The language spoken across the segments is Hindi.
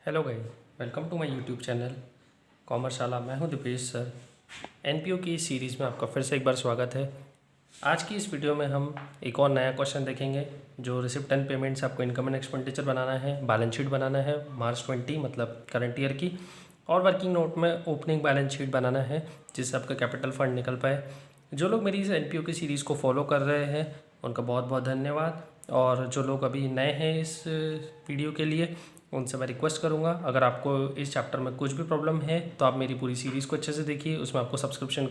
Hello guys, welcome to my YouTube channel Commerceshala. मैं हूं दीपेश सर। एनपीओ की इस सीरीज़ में आपका फिर से एक बार स्वागत है। आज की इस वीडियो में हम एक और नया क्वेश्चन देखेंगे जो रिसिप्ट एंड पेमेंट्स आपको इनकम एंड एक्सपेंडिचर बनाना है, बैलेंस शीट बनाना है मार्च 20 मतलब करंट ईयर की, और वर्किंग नोट में ओपनिंग बैलेंस शीट बनाना है जिससे आपका कैपिटल फंड निकल पाए। जो लोग मेरी इस एनपीओ की सीरीज़ को फॉलो कर रहे हैं उनका बहुत बहुत धन्यवाद, और जो लोग अभी नए हैं इस वीडियो के लिए उनसे मैं रिक्वेस्ट करूंगा, अगर आपको इस चैप्टर में कुछ भी प्रॉब्लम है तो आप मेरी पूरी सीरीज़ को अच्छे से देखिए। उसमें आपको सब्सक्रिप्शन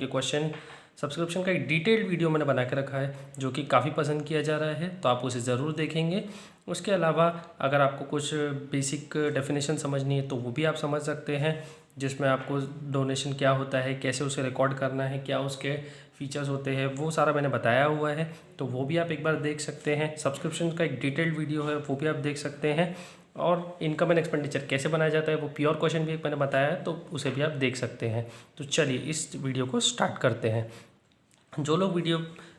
का एक डिटेल्ड वीडियो मैंने बना के रखा है जो कि काफ़ी पसंद किया जा रहा है, तो आप उसे ज़रूर देखेंगे। उसके अलावा अगर आपको कुछ बेसिक डेफिनेशन समझनी है तो वो भी आप समझ सकते हैं, जिसमें आपको डोनेशन क्या होता है, कैसे उसे रिकॉर्ड करना है, क्या उसके फीचर्स होते हैं, वो सारा मैंने बताया हुआ है, तो वो भी आप एक बार देख सकते हैं। सब्सक्रिप्शन का एक डिटेल्ड वीडियो है वो भी आप देख सकते हैं, और इनकम एंड एक्सपेंडिचर कैसे बनाया जाता है वो प्योर क्वेश्चन भी एक मैंने बताया है, तो उसे भी आप देख सकते हैं। तो चलिए इस वीडियो को स्टार्ट करते हैं। जो लोग वीडियो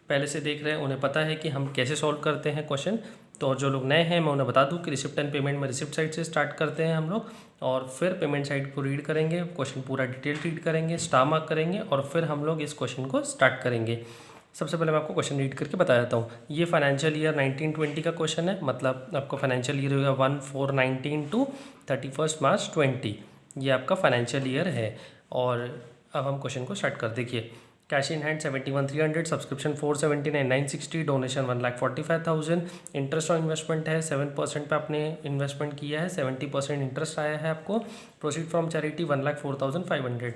पहले से देख रहे हैं उन्हें पता है कि हम कैसे सॉल्व करते हैं क्वेश्चन, तो और जो लोग नए हैं मैं उन्हें बता दूं कि रिसिप्ट एंड पेमेंट में रिसिप्ट साइड से स्टार्ट करते हैं हम लोग, और फिर पेमेंट साइड को रीड करेंगे, क्वेश्चन पूरा डिटेल रीड करेंगे, स्टार मार्क करेंगे, और फिर हम लोग इस क्वेश्चन को स्टार्ट करेंगे। सबसे पहले मैं आपको क्वेश्चन रीड करके बता देता हूँ। ये फाइनेंशियल ईयर 1920 का क्वेश्चन है, मतलब आपको फाइनेंशियल ईयर होगा 1/4/19 टू 31 मार्च 20, ये आपका फाइनेंशियल ईयर है। और अब हम क्वेश्चन को स्टार्ट कर देखिए। Cash in hand 71,300, subscription 479,960, donation 1,45,000, interest on investment है 7% पे आपने इन्वेस्टमेंट किया है, 70% इंटरेस्ट आया है आपको। Proceed from charity 1,04,500,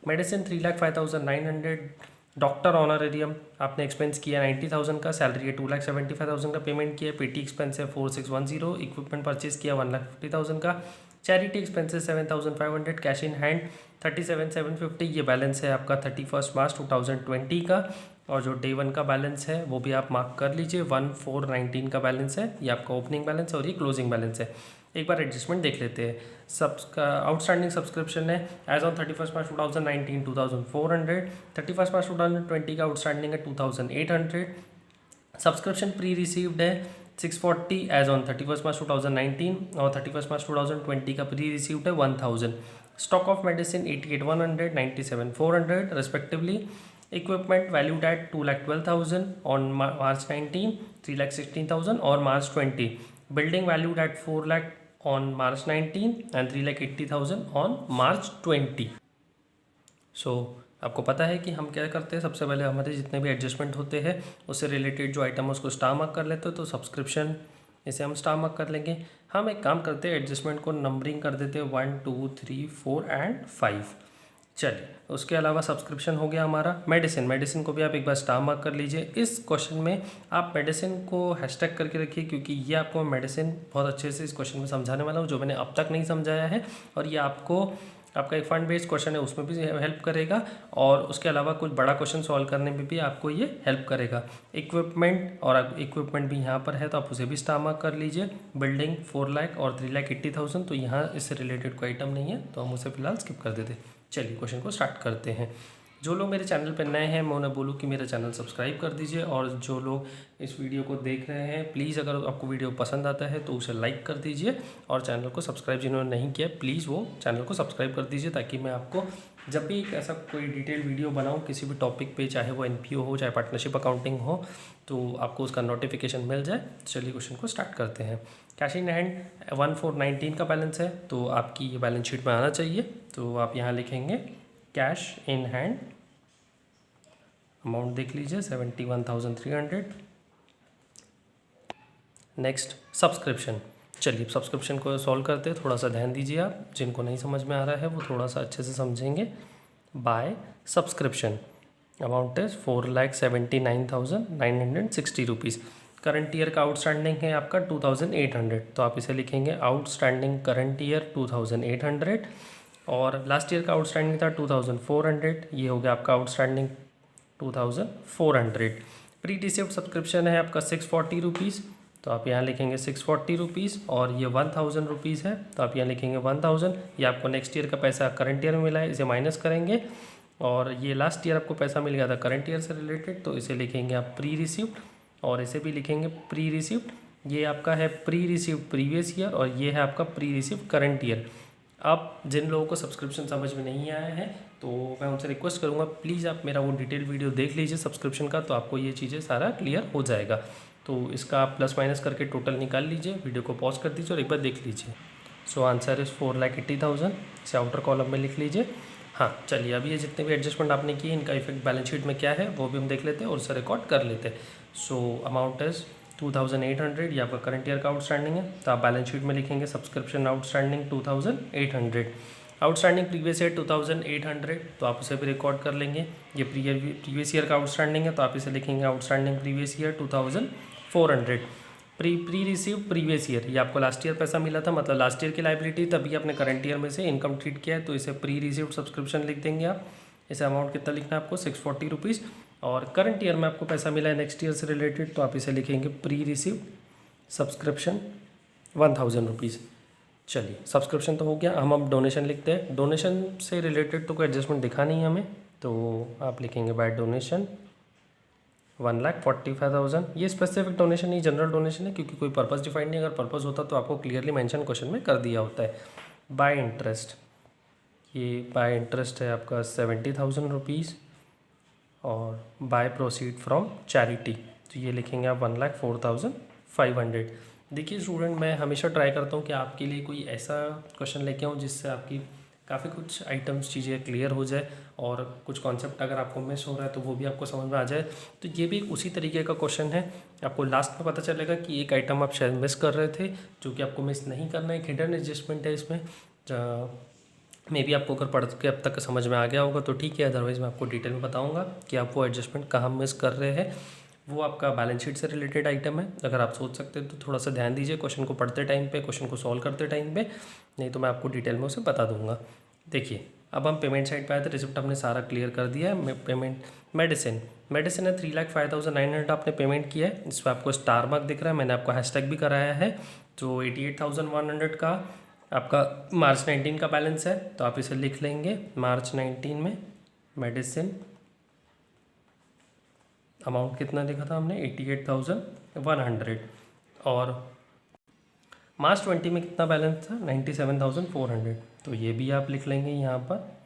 medicine 3,05,900, doctor honorarium आपने एक्सपेंस किया 90,000 का, सैलरी है 2,75,000 का पेमेंट किया, पेटी एक्सपेंस है 4,610, इक्विपमेंट परचेज किया 1,50,000 का, charity expenses 7,500, cash in hand 37,750, ये बैलेंस है आपका 31 मार्च 2020 का। और जो डे 1 का बैलेंस है वो भी आप मार्क कर लीजिए, 1/4/19 का बैलेंस है, ये आपका ओपनिंग बैलेंस है और ये क्लोजिंग बैलेंस है। एक बार एडजस्टमेंट देख लेते हैं। आउटस्टैंडिंग सब्सक्रिप्शन है एज ऑन 31 मार्च 2019 2,400, 31 मार्च 2020 का आउटस्टैंडिंग है 2,800, सब्सक्रिप्शन प्री रिसीव्ड है 640 एज ऑन 31 मार्च 2019, और 31 मार्च 2020 का प्री रिसीव्ड है 1,000, stock of medicine 88,100, 97,400 respectively, equipment valued at 2,12,000 on March 19, 3,16,000 और मार्च 20, building valued at 4 lakh on March 19 and 3,80,000 on March 20। सो आपको पता है कि हम क्या करते हैं, सबसे पहले हमारे जितने भी एडजस्टमेंट होते हैं उससे रिलेटेड जो आइटम है उसको स्टार मार्क कर लेते हैं। तो सब्सक्रिप्शन इसे हम स्टार मार्क कर लेंगे। हम एक काम करते हैं, एडजस्टमेंट को नंबरिंग कर देते हैं 1 2 3 4 एंड 5। चलिए, उसके अलावा सब्सक्रिप्शन हो गया हमारा। मेडिसिन को भी आप एक बार स्टार मार्क कर लीजिए। इस क्वेश्चन में आप मेडिसिन को हैशटैग करके रखिए, क्योंकि ये आपको मेडिसिन बहुत अच्छे से इस क्वेश्चन में समझाने वाला हूँ जो मैंने अब तक नहीं समझाया है, और ये आपका एक फंड बेस्ड क्वेश्चन है उसमें भी हेल्प करेगा, और उसके अलावा कुछ बड़ा क्वेश्चन सॉल्व करने में भी आपको ये हेल्प करेगा। इक्विपमेंट भी यहाँ पर है तो आप उसे भी स्टार मार्क कर लीजिए। बिल्डिंग 4 लाख और 3,80,000, तो यहाँ इससे रिलेटेड कोई आइटम नहीं है तो हम उसे फिलहाल स्किप कर देते। चलिए क्वेश्चन को स्टार्ट करते हैं। जो लोग मेरे चैनल पर नए हैं मैं उन्हें बोलूँ कि मेरा चैनल सब्सक्राइब कर दीजिए, और जो लोग इस वीडियो को देख रहे हैं प्लीज़ अगर आपको वीडियो पसंद आता है तो उसे लाइक कर दीजिए, और चैनल को सब्सक्राइब जिन्होंने नहीं किया प्लीज़ वो चैनल को सब्सक्राइब कर दीजिए, ताकि मैं आपको जब भी एक ऐसा कोई डिटेल वीडियो बनाऊँ किसी भी टॉपिक पे, चाहे वो एनपीओ हो चाहे पार्टनरशिप अकाउंटिंग हो, तो आपको उसका नोटिफिकेशन मिल जाए। चलिए क्वेश्चन को स्टार्ट करते हैं। कैश इन हैंड 1/4/19 का बैलेंस है तो आपकी ये बैलेंस शीट में आना चाहिए, तो आप यहाँ लिखेंगे कैश इन हैंड, अमाउंट देख लीजिए 71,300। Next subscription. चलिए सब्सक्रिप्शन को सॉल्व करते हैं, थोड़ा सा ध्यान दीजिए आप, जिनको नहीं समझ में आ रहा है वो थोड़ा सा अच्छे से समझेंगे। By subscription amount is 4,79,960 rupees. Current year का आउटस्टैंडिंग है आपका 2,800, तो आप इसे लिखेंगे आउटस्टैंडिंग करंट ईयर 2,800, और लास्ट ईयर का आउटस्टैंडिंग था 2,400, ये हो गया आपका आउटस्टैंडिंग 2,400। प्री रिसिप्ट सब्सक्रिप्शन है आपका 640 रुपीज़, तो आप यहाँ लिखेंगे 640 रुपीज़, और ये 1,000 रुपीज़ है तो आप यहाँ लिखेंगे 1,000। ये आपको नेक्स्ट ईयर का पैसा करंट ईयर में मिला है, इसे माइनस करेंगे, और ये लास्ट ईयर आपको पैसा मिल गया था करंट ईयर से रिलेटेड, तो इसे लिखेंगे आप प्री रिसिप्ट, और इसे भी लिखेंगे प्री रिसिप्ट, ये आपका है प्री रिसीव प्रीवियस ईयर और ये है आपका प्री रिसीव करंट ईयर। अब जिन लोगों को सब्सक्रिप्शन समझ में नहीं आया है तो मैं उनसे रिक्वेस्ट करूँगा प्लीज़ आप मेरा वो डिटेल वीडियो देख लीजिए सब्सक्रिप्शन का, तो आपको ये चीज़ें सारा क्लियर हो जाएगा। तो इसका आप प्लस माइनस करके टोटल निकाल लीजिए, वीडियो को पॉज कर दीजिए और एक बार देख लीजिए। सो आंसर इज़ 4,80,000, इसे आउटर कॉलम में लिख लीजिए। हाँ चलिए, अब ये जितने भी एडजस्टमेंट आपने किए इनका इफेक्ट बैलेंस शीट में क्या है वो भी हम देख लेते हैं और उसे रिकॉर्ड कर लेते हैं। सो अमाउंट इज़ 2,800, ये आपका करंट ईयर का आउटस्टैंडिंग है, तो आप बैलेंस शीट में लिखेंगे subscription outstanding 2,800, outstanding previous year 2,800, तो आप उसे भी रिकॉर्ड कर लेंगे। ये प्रीवियस ईयर का आउटस्टैंडिंग है तो आप इसे लिखेंगे outstanding previous year 2,400। Pre receive previous year, ये आपको लास्ट ईयर पैसा मिला था, मतलब लास्ट ईयर की लाइबिलिटी, तभी आपने करंट ईयर में से इनकम ट्रीट किया है, तो इसे प्री रिसीव सब्सक्रिप्शन लिख देंगे आप। इसे अमाउंट कितना लिखना है आपको 640 रुपीज़, और करंट ईयर में आपको पैसा मिला है नेक्स्ट ईयर से रिलेटेड, तो आप इसे लिखेंगे प्री रिसीव सब्सक्रिप्शन 1,000 रुपीज़। चलिए सब्सक्रिप्शन तो हो गया, हम अब डोनेशन लिखते हैं। डोनेशन से रिलेटेड तो कोई एडजस्टमेंट दिखा नहीं है हमें, तो आप लिखेंगे बाय डोनेशन 1,45,000। ये स्पेसिफिक डोनेशन नहीं, जनरल डोनेशन है, क्योंकि कोई पर्पस डिफाइंड नहीं, अगर पर्पस होता तो आपको क्लियरली मेंशन क्वेश्चन में कर दिया होता है। बाय इंटरेस्ट, ये बाय इंटरेस्ट है आपका 70,000 रुपीज़, और बाय प्रोसीड फ्रॉम चैरिटी, तो ये लिखेंगे आप 1,04,500। देखिए स्टूडेंट, मैं हमेशा ट्राई करता हूँ कि आपके लिए कोई ऐसा क्वेश्चन लेके आऊँ जिससे आपकी काफ़ी कुछ आइटम्स चीज़ें क्लियर हो जाए, और कुछ कॉन्सेप्ट अगर आपको मिस हो रहा है तो वो भी आपको समझ में आ जाए। तो ये भी उसी तरीके का क्वेश्चन है, आपको लास्ट में पता चलेगा कि एक आइटम आप शायद मिस कर रहे थे, जो कि आपको मिस नहीं करना है। हिडन एडजस्टमेंट है इसमें, मे बी आपको अगर पढ़ के अब तक समझ में आ गया होगा तो ठीक है, अदरवाइज़ मैं आपको डिटेल में बताऊँगा कि आप वो एडजस्टमेंट कहाँ मिस कर रहे हैं। वो आपका बैलेंस शीट से रिलेटेड आइटम है, अगर आप सोच सकते हैं तो थोड़ा सा ध्यान दीजिए क्वेश्चन को पढ़ते टाइम पे, क्वेश्चन को सॉल्व करते टाइम पे, नहीं तो मैं आपको डिटेल में उसे बता दूंगा। देखिए अब हम पेमेंट साइड पे आए थे, रिसिप्ट हमने सारा क्लियर कर दिया है। पेमेंट मेडिसिन है 3,05,900 आपने पेमेंट किया है, इस पर आपको स्टार मार्क दिख रहा है, मैंने आपको हैशटैग भी कराया है। तो 88,100 का आपका मार्च 19 का बैलेंस है, तो आप इसे लिख लेंगे मार्च 19 में मेडिसिन अमाउंट कितना लिखा था हमने 88,100, और मार्च 20 में कितना बैलेंस था 97,400, तो ये भी आप लिख लेंगे यहाँ पर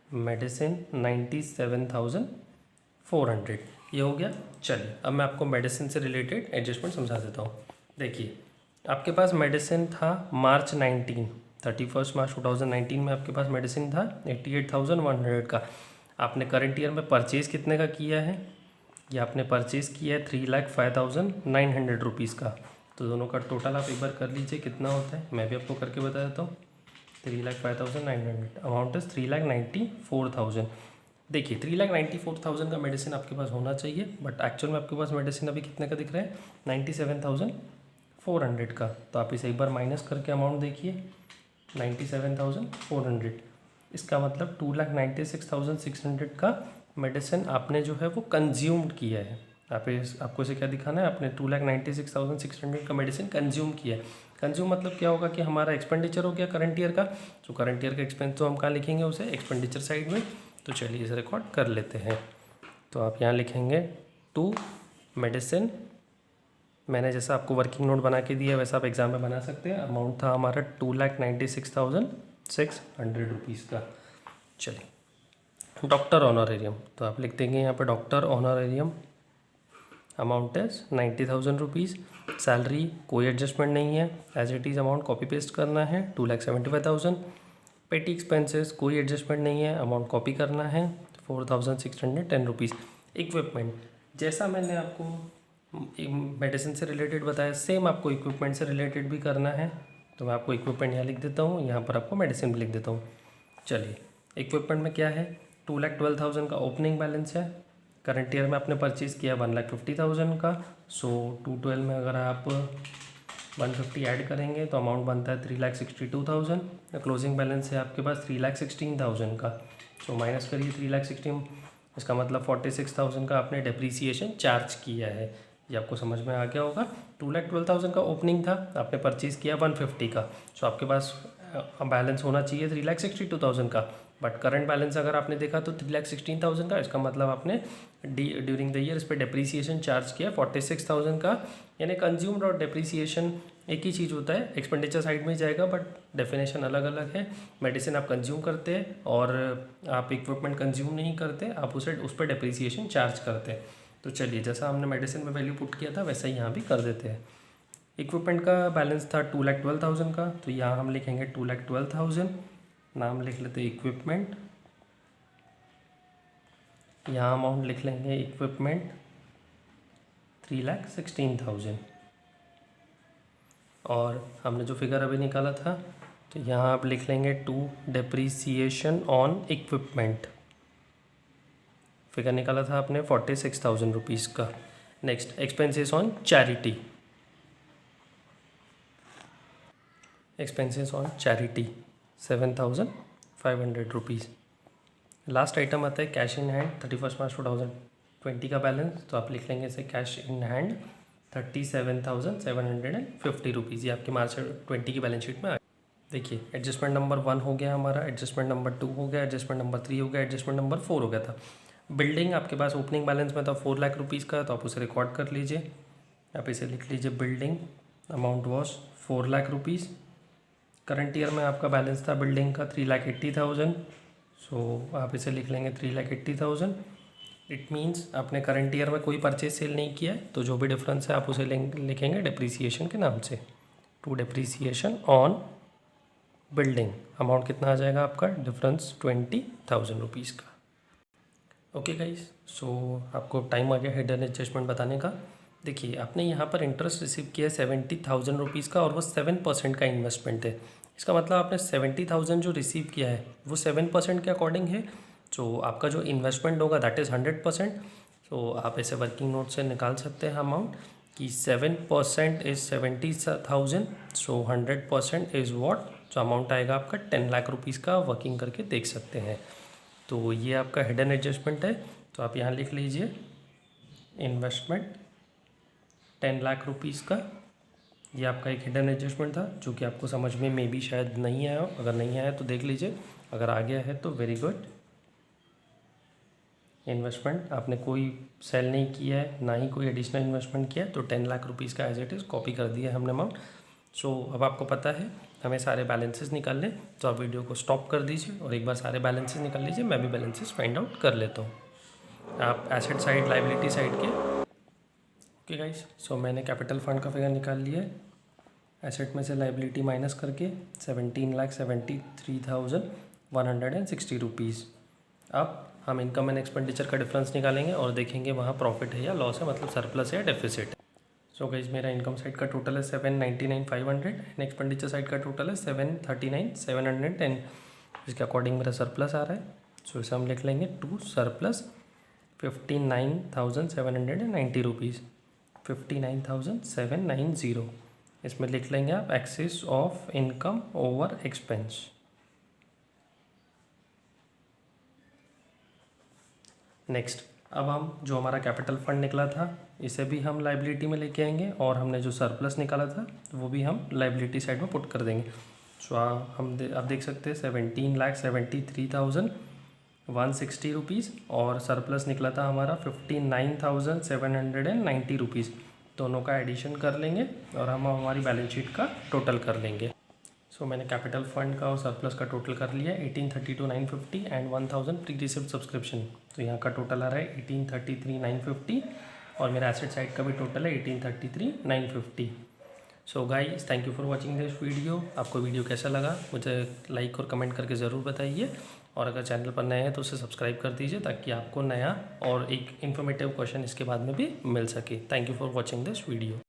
मेडिसिन 97,400, ये हो गया। चलिए अब मैं आपको मेडिसिन से रिलेटेड एडजस्टमेंट समझा देता हूँ। देखिए आपके पास मेडिसिन था मार्च 31 मार्च 2019 में आपके पास मेडिसिन था 88,100 का। आपने करंट ईयर में परचेज़ कितने का किया है, ये आपने परचेज़ किया है 3,05,900 रुपीज़ का। तो दोनों का टोटल आप एक बार कर लीजिए कितना होता है, मैं भी आपको करके बता देता हूँ। 3,05,900 अमाउंट इज़ 3,94,000। देखिए 3,94,000 का मेडिसिन आपके पास होना चाहिए, बट एक्चुअल में आपके पास मेडिसिन अभी कितने का दिख रहा है 97,400 का। तो आप इसे एक बार माइनस करके अमाउंट देखिए 97,400, इसका मतलब 2,96,600 का मेडिसिन आपने जो है वो कंज्यूम्ड किया है। आपको इसे क्या दिखाना है, आपने 2,96,600 का मेडिसिन कंज्यूम किया है। कंज्यूम मतलब क्या होगा कि हमारा एक्सपेंडिचर हो गया करंट ईयर का, तो करंट ईयर का एक्सपेंस तो हम कहाँ लिखेंगे उसे एक्सपेंडिचर साइड में। तो चलिए इसे रिकॉर्ड कर लेते हैं। तो आप यहाँ लिखेंगे टू मेडिसिन, मैंने जैसा आपको वर्किंग नोट बना के दिया वैसा आप एग्ज़ाम में बना सकते हैं। अमाउंट था हमारा 2,96,600 रुपीज़ का। चलिए डॉक्टर ऑनरेरियम, तो आप लिख देंगे यहाँ पर doctor honorarium amount is 90,000 rupees. Salary कोई एडजस्टमेंट नहीं है, as it is amount copy paste करना है 2,75,000। पेटी एक्सपेंसेस कोई एडजस्टमेंट नहीं है, अमाउंट कॉपी करना है 4,610 रुपीज़। इक्विपमेंट जैसा मैंने आपको मेडिसिन से रिलेटेड बताया, सेम आपको इक्विपमेंट से रिलेटेड भी करना है, तो मैं आपको इक्विपमेंट यहाँ लिख देता हूँ, यहाँ पर आपको मेडिसिन भी लिख देता हूँ। चलिए इक्विपमेंट में क्या है 2,12,000 का ओपनिंग बैलेंस है, करंट ईयर में आपने परचेज़ किया 1,50,000 का। सो 212 में अगर आप 150 ऐड करेंगे तो अमाउंट बनता है 3,62,000। क्लोजिंग बैलेंस है आपके पास 3,16,000 का। सो माइनस करिए 3,16,000, इसका मतलब 46,000 का आपने डेप्रीसिएशन चार्ज किया है। ये आपको समझ में आ गया होगा। 2,12,000 का ओपनिंग था, आपने परचेज़ किया 150 का। सो आपके पास बैलेंस होना चाहिए 3,62,000 का, बट करंट बैलेंस अगर आपने देखा तो 3,16,000 का। इसका मतलब आपने ड्यूरिंग द ईयर इस पर डेप्रीसिएशन चार्ज किया 46,000 का। यानी कंज्यूम्ड और डेप्रीसिएशन एक ही चीज़ होता है, एक्सपेंडिचर साइड में ही जाएगा, बट डेफिनेशन अलग अलग है। मेडिसिन आप कंज्यूम करते हैं और आप इक्विपमेंट कंज्यूम नहीं करते, आप उस पर डेप्रीसिएशन चार्ज करते हैं। तो चलिए, जैसा हमने मेडिसिन में वैल्यू पुट किया था वैसा ही यहाँ भी कर देते हैं। इक्विपमेंट का बैलेंस था 2,12,000 का, तो यहाँ हम लिखेंगे 2,12,000, नाम लिख लेते हैं इक्विपमेंट। यहाँ अमाउंट लिख लेंगे इक्विपमेंट 3,16,000। और हमने जो फिगर अभी निकाला था तो यहाँ आप लिख लेंगे 2 डेप्रीसिएशन ऑन इक्विपमेंट। फिगर निकाला था आपने 46,000 रुपीज़ का। Next, expenses on charity. Expenses on charity 7,500 rupees. Last item आता है कैश इन हैंड 31 मार्च 2020 का बैलेंस, तो आप लिख लेंगे इसे कैश इन हैंड 37,750 रुपीज़। ये आपके मार्च 20 की बैलेंस शीट में आए। देखिए, एडजस्टमेंट नंबर 1 हो गया हमारा, एडजस्टमेंट नंबर 2 हो गया, एडजस्टमेंट नंबर 3 हो गया, एडजस्टमेंट नंबर 4 हो गया था। बिल्डिंग आपके पास ओपनिंग बैलेंस में था 4 लाख रुपीज़ का, तो आप उसे रिकॉर्ड कर लीजिए। आप इसे लिख लीजिए building amount was 4 lakh rupees. Current year में आपका बैलेंस था बिल्डिंग का 3,80,000, सो आप इसे लिख लेंगे 3,80,000। इट मीन्स आपने करंट ईयर में कोई परचेज सेल नहीं किया है, तो जो भी डिफरेंस है आप उसे लिखेंगे डेप्रीसिएशन के नाम से। To depreciation on building amount कितना आ जाएगा आपका डिफरेंस 20,000 रुपीज़ का। ओके गाइस, सो आपको टाइम आ गया हिडन एडजस्टमेंट बताने का। देखिए, आपने यहाँ पर इंटरेस्ट रिसीव किया है 70,000 रुपीज़ का, और वो 7% का इन्वेस्टमेंट है। इसका मतलब आपने 70,000 जो रिसीव किया है वो 7% के अकॉर्डिंग है। तो आपका जो इन्वेस्टमेंट होगा दैट इज़ 100%। तो आप ऐसे वर्किंग नोट से निकाल सकते हैं अमाउंट कि 7% इज़ 70,000, सो 100% इज़ वॉट, जो अमाउंट आएगा आपका 10 लाख रुपीज़ का। वर्किंग करके देख सकते हैं। तो ये आपका हिडन एडजस्टमेंट है, तो आप यहाँ लिख लीजिए इन्वेस्टमेंट 10 लाख रुपीज़ का। ये आपका एक हिडन एडजस्टमेंट था जो कि आपको समझ में मे बी शायद नहीं आया हो। अगर नहीं आया तो देख लीजिए, अगर आ गया है तो वेरी गुड। इन्वेस्टमेंट आपने कोई सेल नहीं किया है, ना ही कोई एडिशनल इन्वेस्टमेंट किया है, तो 10 लाख रुपीज़ का एज इट इज़ कॉपी कर दिया है हमने अमाउंट। सो अब आपको पता है हमें सारे बैलेंसेस निकालने, तो आप वीडियो को स्टॉप कर दीजिए और एक बार सारे बैलेंसेस निकाल लीजिए। मैं भी बैलेंसेस फाइंड आउट कर लेता हूँ। आप एसेट साइड, लाइबिलिटी साइड के। ओके गाइस, सो मैंने कैपिटल फंड का फिगर निकाल लिया है। एसेट में से लाइबिलिटी माइनस करके 17,73,160 रुपीज़। अब हम इनकम एंड एक्सपेंडिचर का डिफरेंस निकालेंगे और देखेंगे वहाँ प्रॉफिट है या लॉस है, मतलब सरप्लस है या डेफिसिट है। सो गाइस, मेरा इनकम साइड का टोटल है 799,500 एंड एक्सपेंडिचर साइड का टोटल है 739,710। इसके अकॉर्डिंग मेरा सरप्लस आ रहा है। सो इसे हम लिख लेंगे टू सरप्लस 59,790 रुपीज़, 59,790। इसमें लिख लेंगे आप excess of income over expense. Next, अब हम जो हमारा कैपिटल फंड निकला था इसे भी हम लाइबिलिटी में लेके आएंगे, और हमने जो सरप्लस निकाला था वो भी हम लाइबिलिटी साइड में पुट कर देंगे। सो आप देख सकते हैं 17,73,160 रुपीज़, और सरप्लस निकला था हमारा 59,790 रुपीज़। दोनों का एडिशन कर लेंगे और हम हमारी बैलेंस शीट का टोटल कर लेंगे। सो मैंने कैपिटल फंड का और सरप्लस का टोटल कर लिया 1832,950 एंड 1000 प्री रिसिप्ट सब्सक्रिप्शन। तो यहाँ का टोटल आ रहा है 1833,950, और मेरा एसेट साइड का भी टोटल है 1833,950। So guys, thank you for watching this video. आपको वीडियो कैसा लगा मुझे लाइक और कमेंट करके ज़रूर बताइए, और अगर चैनल पर नए हैं तो उसे सब्सक्राइब कर दीजिए ताकि आपको नया और एक इन्फॉर्मेटिव क्वेश्चन इसके बाद में भी मिल सके। Thank you for watching this video.